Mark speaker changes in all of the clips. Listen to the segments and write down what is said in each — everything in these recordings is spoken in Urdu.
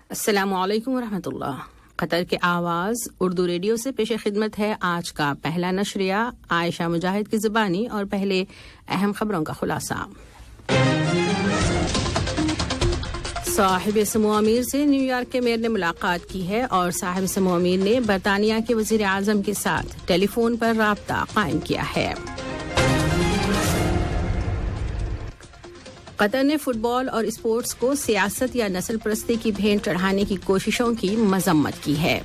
Speaker 1: السلام علیکم ورحمۃ اللہ۔ قطر کے آواز اردو ریڈیو سے پیش خدمت ہے آج کا پہلا نشریہ عائشہ مجاہد کی زبانی، اور پہلے اہم خبروں کا خلاصہ۔ صاحب سمو امیر سے نیو یارک کے میئر نے ملاقات کی ہے، اور صاحب سمو امیر نے برطانیہ کے وزیر اعظم کے ساتھ ٹیلی فون پر رابطہ قائم کیا ہے۔ قطر نے فٹ بال اور اسپورٹس کو سیاست یا نسل پرستی کی بھینٹ چڑھانے کی کوششوں کی مذمت کی ہے۔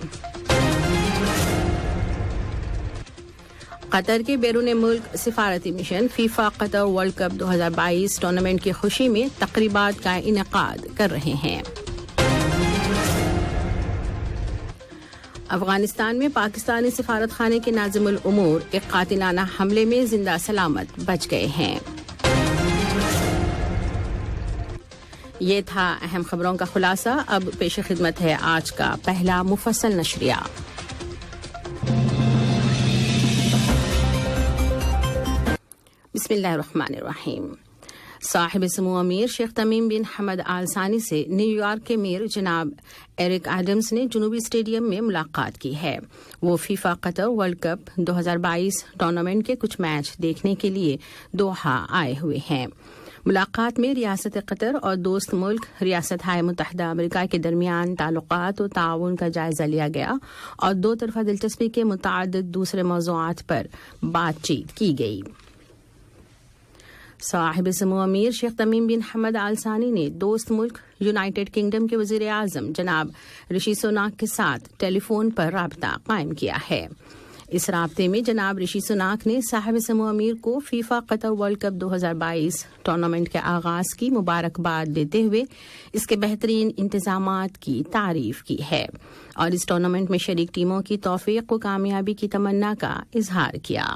Speaker 1: قطر کے بیرون ملک سفارتی مشن فیفا قطر ورلڈ کپ 2022 ٹورنامنٹ کی خوشی میں تقریبات کا انعقاد کر رہے ہیں۔ افغانستان میں پاکستانی سفارت خانے کے ناظم الامور ایک قاتلانہ حملے میں زندہ سلامت بچ گئے ہیں۔ یہ تھا اہم خبروں کا خلاصہ۔ اب پیش خدمت ہے آج کا پہلا مفصل نشریہ۔ بسم اللہ الرحمن الرحیم۔ صاحب سمو امیر شیخ تمیم بن حمد آل ثانی سے نیو یارک کے میئر جناب ایرک ایڈمز نے جنوبی اسٹیڈیم میں ملاقات کی ہے۔ وہ فیفا قطر ورلڈ کپ 2022 ٹورنامنٹ کے کچھ میچ دیکھنے کے لیے دوحہ آئے ہوئے ہیں۔ ملاقات میں ریاست قطر اور دوست ملک ریاست ہائے متحدہ امریکہ کے درمیان تعلقات و تعاون کا جائزہ لیا گیا، اور دو طرفہ دلچسپی کے متعدد دوسرے موضوعات پر بات چیت کی گئی۔ صاحب سمو امیر شیخ تمیم بن حمد آل ثانی نے دوست ملک یونائیٹڈ کنگڈم کے وزیر اعظم جناب رشی سوناک کے ساتھ ٹیلی فون پر رابطہ قائم کیا ہے۔ اس رابطے میں جناب رشی سوناک نے صاحب سمو امیر کو فیفا قطر ورلڈ کپ 2022 ٹورنامنٹ کے آغاز کی مبارکباد دیتے ہوئے اس کے بہترین انتظامات کی تعریف کی ہے، اور اس ٹورنامنٹ میں شریک ٹیموں کی توفیق و کامیابی کی تمنا کا اظہار کیا۔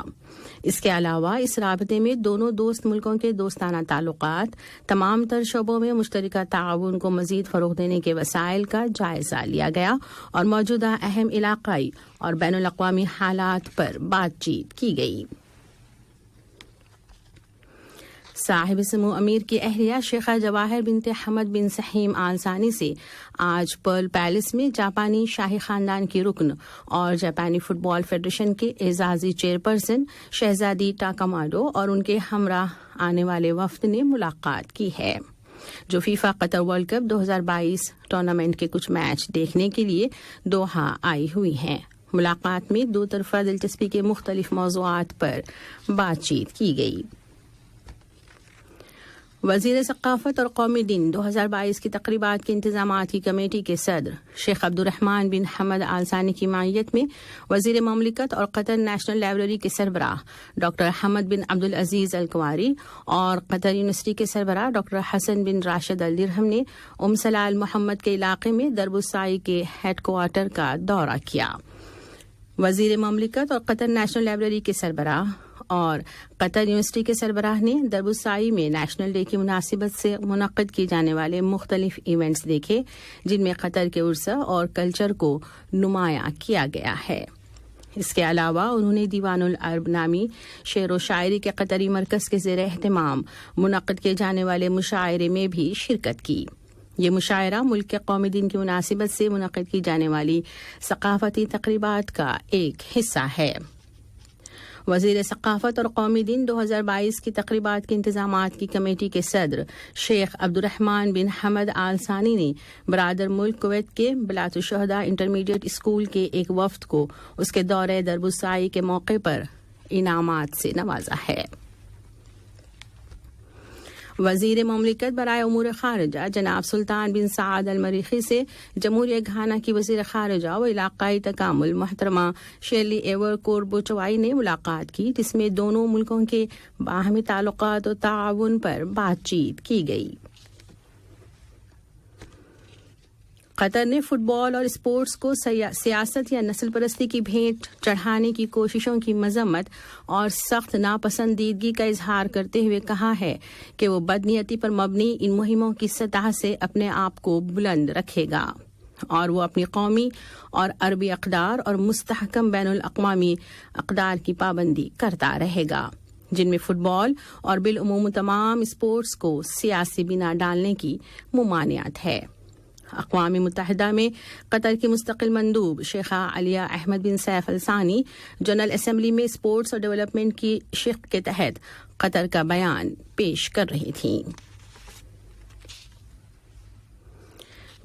Speaker 1: اس کے علاوہ اس رابطے میں دونوں دوست ملکوں کے دوستانہ تعلقات، تمام تر شعبوں میں مشترکہ تعاون کو مزید فروغ دینے کے وسائل کا جائزہ لیا گیا، اور موجودہ اہم علاقائی اور بین الاقوامی حالات پر بات چیت کی گئی۔ صاحب سمو امیر کی اہلیہ شیخہ جواہر بنت حمد بن سحیم آل ثانی سے آج پرل پیلس میں جاپانی شاہی خاندان کی رکن اور جاپانی فٹ بال فیڈریشن کے اعزازی چیئرپرسن شہزادی ٹاکاماڈو اور ان کے ہمراہ آنے والے وفد نے ملاقات کی ہے، جو فیفا قطر ورلڈ کپ 2022 ٹورنامنٹ کے کچھ میچ دیکھنے کے لیے دوحہ آئی ہوئی ہیں۔ ملاقات میں دو طرفہ دلچسپی کے مختلف موضوعات پر بات چیت کی گئی۔ وزیر ثقافت اور قومی دن 2022 کی تقریبات کے انتظامات کی کمیٹی کے صدر شیخ عبد الرحمن بن حمد آل ثانی کی معیت میں وزیر مملکت اور قطر نیشنل لائبریری کے سربراہ ڈاکٹر حمد بن عبدالعزیز الکواری اور قطر یونیورسٹی کے سربراہ ڈاکٹر حسن بن راشد الدرہم نے سلال محمد کے علاقے میں درب السائی کے ہیڈ کوارٹر کا دورہ کیا۔ وزیر مملکت اور قطر نیشنل لائبریری کے سربراہ اور قطر یونیورسٹی کے سربراہ نے درب السائی میں نیشنل ڈے کی مناسبت سے منعقد کیے جانے والے مختلف ایونٹس دیکھے، جن میں قطر کے ورثہ اور کلچر کو نمایاں کیا گیا ہے۔ اس کے علاوہ انہوں نے دیوان العرب نامی شعر و شاعری کے قطری مرکز کے زیر اہتمام منعقد کیے جانے والے مشاعرے میں بھی شرکت کی۔ یہ مشاعرہ ملک کے قومی دن کی مناسبت سے منعقد کی جانے والی ثقافتی تقریبات کا ایک حصہ ہے۔ وزیر ثقافت اور قومی دن 2022 کی تقریبات کے انتظامات کی کمیٹی کے صدر شیخ عبد الرحمن بن حمد آل ثانی نے برادر ملک کویت کے بلاد الشہداء انٹرمیڈیٹ اسکول کے ایک وفد کو اس کے دورے درب السائی کے موقع پر انعامات سے نوازا ہے۔ وزیر مملکت برائے امور خارجہ جناب سلطان بن سعد المریخی سے جمہوریہ گھانا کی وزیر خارجہ و علاقائی تکامل محترمہ شیرلی ایور کوربوچوائی نے ملاقات کی، جس میں دونوں ملکوں کے باہمی تعلقات و تعاون پر بات چیت کی گئی۔ قطر نے فٹ بال اور اسپورٹس کو سیاست یا نسل پرستی کی بھینٹ چڑھانے کی کوششوں کی مذمت اور سخت ناپسندیدگی کا اظہار کرتے ہوئے کہا ہے کہ وہ بدنیتی پر مبنی ان مہموں کی سطح سے اپنے آپ کو بلند رکھے گا، اور وہ اپنی قومی اور عربی اقدار اور مستحکم بین الاقوامی اقدار کی پابندی کرتا رہے گا، جن میں فٹ بال اور بالعموم تمام اسپورٹس کو سیاسی بنا ڈالنے کی ممانعت ہے۔ اقوام متحدہ میں قطر کی مستقل مندوب شیخہ علیہ احمد بن سیف الثانی جنرل اسمبلی میں اسپورٹس اور ڈیولپمنٹ کی شق کے تحت قطر کا بیان پیش کر رہی تھیں۔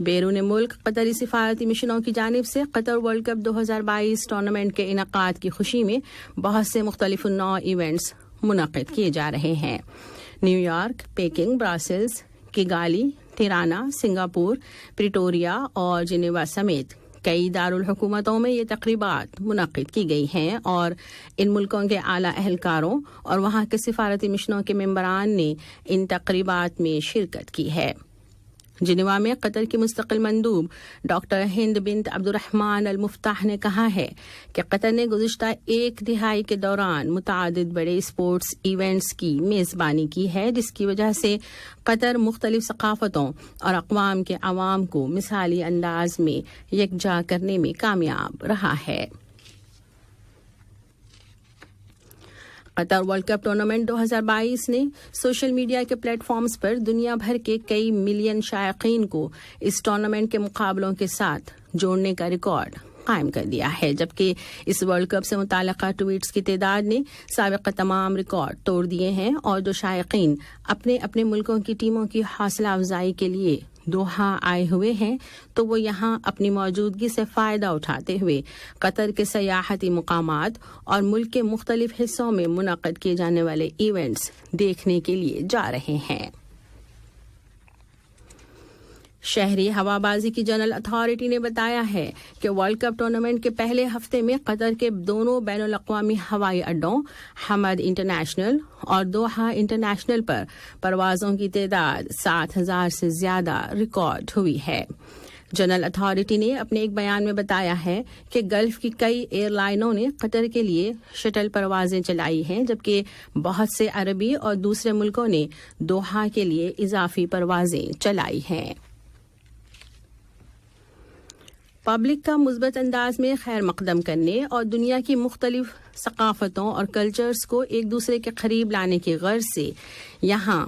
Speaker 1: بیرون ملک قطری سفارتی مشنوں کی جانب سے قطر ورلڈ کپ 2022 ٹورنامنٹ کے انعقاد کی خوشی میں بہت سے مختلف نوع ایونٹس منعقد کیے جا رہے ہیں۔ New York, Peking, Brussels, Kigali, Tirana, Singapore, Pretoria اور جنیوا سمیت کئی دارالحکومتوں میں یہ تقریبات منعقد کی گئی ہیں اور ان ملکوں کے اعلیٰ اہلکاروں اور وہاں کے سفارتی مشنوں کے ممبران نے ان تقریبات میں شرکت کی ہے۔ جنیوا میں قطر کی مستقل مندوب ڈاکٹر ہند بنت عبد الرحمن المفتاح نے کہا ہے کہ قطر نے گزشتہ ایک دہائی کے دوران متعدد بڑے اسپورٹس ایونٹس کی میزبانی کی ہے، جس کی وجہ سے قطر مختلف ثقافتوں اور اقوام کے عوام کو مثالی انداز میں یکجا کرنے میں کامیاب رہا ہے۔ قطر ورلڈ کپ ٹورنامنٹ 2022 نے سوشل میڈیا کے پلیٹ فارمز پر دنیا بھر کے کئی ملین شائقین کو اس ٹورنامنٹ کے مقابلوں کے ساتھ جوڑنے کا ریکارڈ قائم کر دیا ہے، جبکہ اس ورلڈ کپ سے متعلقہ ٹویٹس کی تعداد نے سابقہ تمام ریکارڈ توڑ دیے ہیں اور جو شائقین اپنے اپنے ملکوں کی ٹیموں کی حوصلہ افزائی کے لیے دوحہ آئے ہوئے ہیں تو وہ یہاں اپنی موجودگی سے فائدہ اٹھاتے ہوئے قطر کے سیاحتی مقامات اور ملک کے مختلف حصوں میں منعقد کیے جانے والے ایونٹس دیکھنے کے لیے جا رہے ہیں۔ شہری ہوابازی کی جنرل اتھارٹی نے بتایا ہے کہ ورلڈ کپ ٹورنامنٹ کے پہلے ہفتے میں قطر کے دونوں بین الاقوامی ہوائی اڈوں حمد انٹرنیشنل اور دوحہ انٹرنیشنل پر پروازوں کی تعداد 7,000 سے زیادہ ریکارڈ ہوئی ہے۔ جنرل اتھارٹی نے اپنے ایک بیان میں بتایا ہے کہ گلف کی کئی ایئر لائنوں نے قطر کے لیے شٹل پروازیں چلائی ہیں، جبکہ بہت سے عربی اور دوسرے ملکوں نے دوحہ کے لیے اضافی پروازیں چلائی ہیں۔ پبلک کا مثبت انداز میں خیر مقدم کرنے اور دنیا کی مختلف ثقافتوں اور کلچرز کو ایک دوسرے کے قریب لانے کی غرض سے یہاں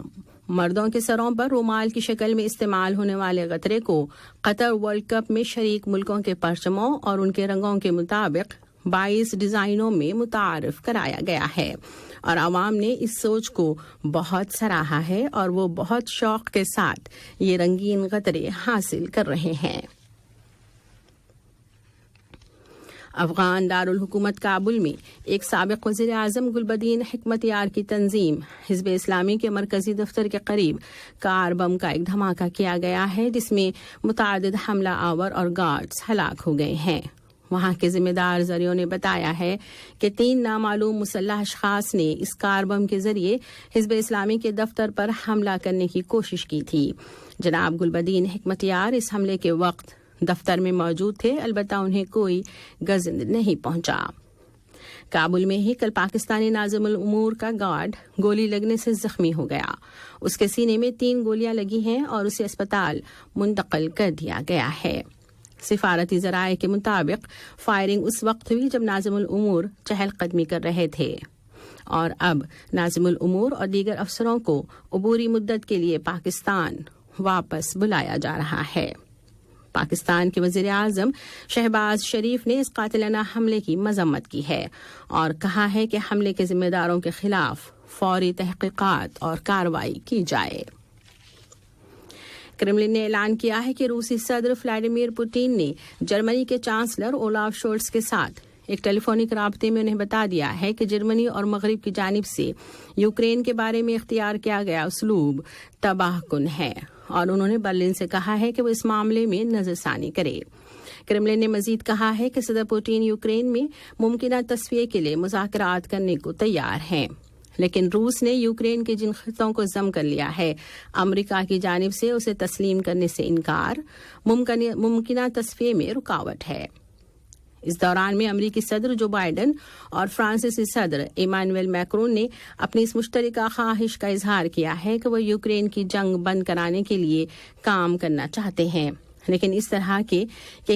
Speaker 1: مردوں کے سروں پر رومال کی شکل میں استعمال ہونے والے قطرے کو قطر ورلڈ کپ میں شریک ملکوں کے پرچموں اور ان کے رنگوں کے مطابق 22 ڈیزائنوں میں متعارف کرایا گیا ہے اور عوام نے اس سوچ کو بہت سراہا ہے اور وہ بہت شوق کے ساتھ یہ رنگین قطرے حاصل کر رہے ہیں۔ افغان دارالحکومت کابل میں ایک سابق وزیر اعظم گلبدین حکمت یار کی تنظیم حزب اسلامی کے مرکزی دفتر کے قریب کار بم کا ایک دھماکہ کیا گیا ہے، جس میں متعدد حملہ آور اور گارڈز ہلاک ہو گئے ہیں۔ وہاں کے ذمہ دار ذرائع نے بتایا ہے کہ 3 نامعلوم مسلح اشخاص نے اس کار بم کے ذریعے حزب اسلامی کے دفتر پر حملہ کرنے کی کوشش کی تھی۔ جناب گلبدین حکمت یار اس حملے کے وقت دفتر میں موجود تھے، البتہ انہیں کوئی گزند نہیں پہنچا۔ کابل میں ہی کل پاکستانی ناظم الامور کا گارڈ گولی لگنے سے زخمی ہو گیا۔ اس کے سینے میں 3 گولیاں لگی ہیں اور اسے اسپتال منتقل کر دیا گیا ہے۔ سفارتی ذرائع کے مطابق فائرنگ اس وقت ہوئی جب ناظم الامور چہل قدمی کر رہے تھے اور اب ناظم الامور اور دیگر افسروں کو عبوری مدت کے لیے پاکستان واپس بلایا جا رہا ہے۔ پاکستان کے وزیر اعظم شہباز شریف نے اس قاتلانہ حملے کی مذمت کی ہے اور کہا ہے کہ حملے کے ذمہ داروں کے خلاف فوری تحقیقات اور کارروائی کی جائے۔ کرملن نے اعلان کیا ہے کہ روسی صدر ولاڈیمیر پوٹین نے جرمنی کے چانسلر اولاف شولٹز کے ساتھ ایک ٹیلی فونک رابطے میں انہیں بتا دیا ہے کہ جرمنی اور مغرب کی جانب سے یوکرین کے بارے میں اختیار کیا گیا اسلوب تباہ کن ہے اور انہوں نے برلن سے کہا ہے کہ وہ اس معاملے میں نظر ثانی کرے۔ کرملن نے مزید کہا ہے کہ صدر پوٹین یوکرین میں ممکنہ تصفیے کے لیے مذاکرات کرنے کو تیار ہیں، لیکن روس نے یوکرین کے جن خطوں کو ضم کر لیا ہے، امریکہ کی جانب سے اسے تسلیم کرنے سے انکار ممکنہ تصفیے میں رکاوٹ ہے۔ اس دوران میں امریکی صدر جو بائیڈن اور فرانسیسی صدر ایمانوئل میکرون نے اپنی اس مشترکہ خواہش کا اظہار کیا ہے کہ وہ یوکرین کی جنگ بند کرانے کے لیے کام کرنا چاہتے ہیں، لیکن اس طرح کہ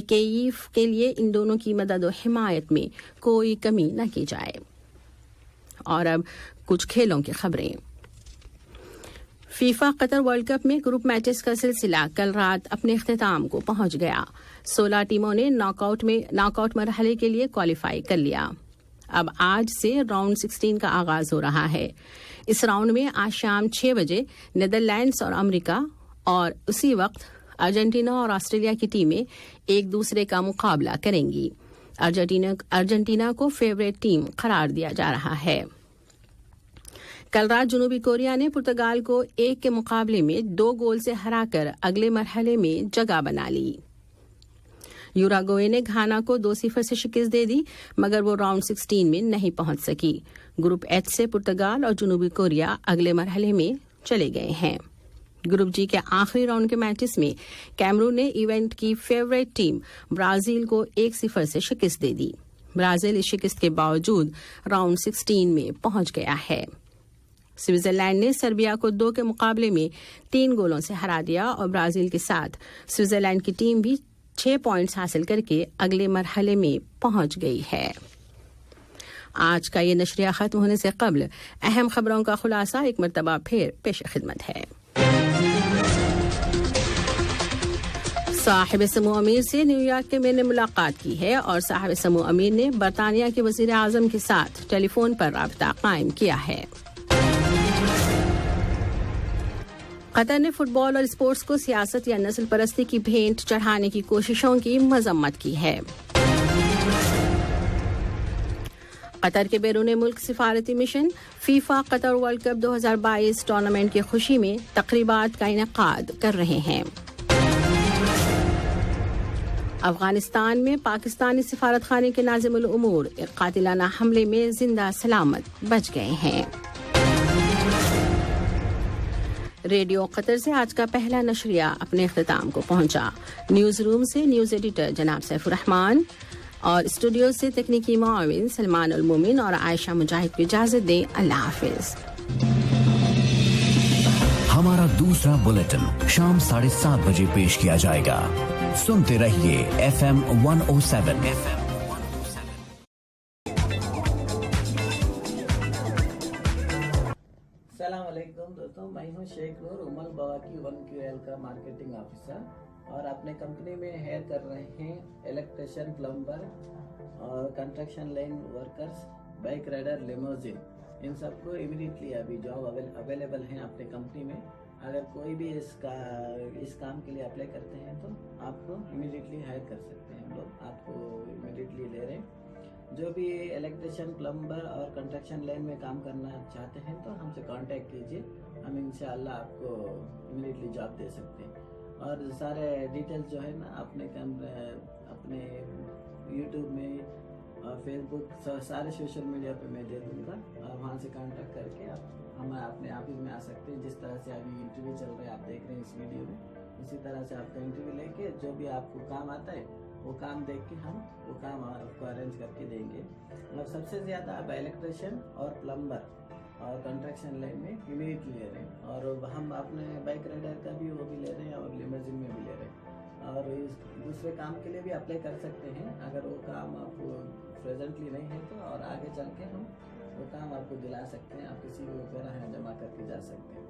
Speaker 1: کییف کے لیے ان دونوں کی مدد و حمایت میں کوئی کمی نہ کی جائے۔ اور اب کچھ کھیلوں کی خبریں۔ فیفا قطر ورلڈ کپ میں گروپ میچز کا سلسلہ کل رات اپنے اختتام کو پہنچ گیا. 16 ٹیموں نے ناک آؤٹ مرحلے کے لیے کوالیفائی کر لیا. اب آج سے راؤنڈ 16 کا آغاز ہو رہا ہے. اس راؤنڈ میں آج شام 6 بجے نیدرلینڈز اور امریکہ اور اسی وقت ارجنٹینا اور آسٹریلیا کی ٹیمیں ایک دوسرے کا مقابلہ کریں گی. ارجنٹینا کو فیورٹ ٹیم قرار دیا جا رہا ہے. کل رات جنوبی کوریا نے پرتگال کو 1 کے مقابلے میں 2 گول سے ہرا کر اگلے مرحلے میں جگہ بنا لی. یوراگوئے نے گھانا کو 2-0 سے شکست دے دی مگر وہ راؤنڈ 16 میں نہیں پہنچ سکی. گروپ ایچ سے پرتگال اور جنوبی کوریا اگلے مرحلے میں چلے گئے ہیں. گروپ جی کے آخری راؤنڈ کے میچز میں کیمرون نے ایونٹ کی فیورٹ ٹیم برازیل کو 1-0 سے شکست دے دی. برازیل اس شکست کے باوجود راؤنڈ 16 میں پہنچ گیا ہے. سوئٹزرلینڈ نے سربیا کو 2 کے مقابلے میں 3 گولوں سے ہرا دیا اور برازیل کے ساتھ سوئٹزرلینڈ کی ٹیم بھی 6 پوائنٹس حاصل کر کے اگلے مرحلے میں پہنچ گئی ہے. آج کا یہ نشریہ ختم ہونے سے قبل اہم خبروں کا خلاصہ ایک مرتبہ پھر پیش خدمت ہے. صاحب سمو امیر سے نیو یارک میں نے ملاقات کی ہے اور صاحب سمو امیر نے برطانیہ کے وزیر اعظم کے ساتھ ٹیلی فون پر رابطہ قائم کیا ہے. قطر نے فٹ بال اور اسپورٹس کو سیاست یا نسل پرستی کی بھینٹ چڑھانے کی کوششوں کی مذمت کی ہے. قطر کے بیرون ملک سفارتی مشن فیفا قطر ورلڈ کپ 2022 ٹورنامنٹ کی خوشی میں تقریبات کا انعقاد کر رہے ہیں. افغانستان میں پاکستانی سفارت خانے کے ناظم الامور قاتلانہ حملے میں زندہ سلامت بچ گئے ہیں. ریڈیو قطر سے آج کا پہلا نشریہ اپنے اختتام کو پہنچا. نیوز روم سے نیوز ایڈیٹر جناب سیف الرحمان اور اسٹوڈیو سے تکنیکی معاون سلمان المومن اور عائشہ مجاہد کو اجازت دیں. اللہ حافظ.
Speaker 2: ہمارا دوسرا بلیٹن شام 7:30 بجے پیش کیا جائے گا. سنتے رہیے FM 107.
Speaker 3: السلام علیکم دوستوں، میں ہوں شیخ نور امل بوا کی 1QL کا مارکیٹنگ آفیسر اور اپنے کمپنی میں ہائر کر رہے ہیں الیکٹریشین، پلمبر اور construction line workers, bike rider, limousine. ان سب کو امیڈیٹلی ابھی جاب اویلیبل ہیں اپنے کمپنی میں. اگر کوئی بھی اس کام کے لیے اپلائی کرتے ہیں تو آپ کو امیڈیٹلی ہائر کر سکتے ہیں. ہم لوگ آپ کو امیڈیٹلی لے رہے ہیں. جو بھی الیکٹریشین، پلمبر اور کنسٹرکشن لائن میں کام کرنا چاہتے ہیں تو ہم سے کانٹیکٹ کیجیے. ہم انشاءاللہ آپ کو امیڈیٹلی جاب دے سکتے ہیں. اور سارے ڈیٹیلز جو ہے نا اپنے یوٹیوب میں اور فیس بک سارے سوشل میڈیا پہ میں دے دوں گا اور وہاں سے کانٹیکٹ کر کے ہم اپنے آفس میں آ سکتے ہیں. جس طرح سے ابھی انٹرویو چل رہا ہے آپ دیکھ رہے ہیں اس ویڈیو میں، اسی طرح سے آپ کا انٹرویو لے کے جو بھی آپ کو کام آتا ہے وہ کام دیکھ کے ہم وہ کام آپ کو ارینج کر کے دیں گے. اور سب سے زیادہ آپ الیکٹریشین اور پلمبر اور کنسٹرکشن لائن میں امیڈیٹلی لے رہے ہیں. اور ہم اپنے بائک رائڈر کا بھی وہ بھی لے رہے ہیں اور لیموزین میں بھی لے رہے ہیں. اور دوسرے کام کے لیے بھی اپلائی کر سکتے ہیں اگر وہ کام آپ کو پریزنٹلی نہیں ہے تو، اور آگے چل کے ہم وہ کام آپ کو دلا سکتے ہیں. آپ کسی کو وغیرہ جمع کر کے جا سکتے ہیں.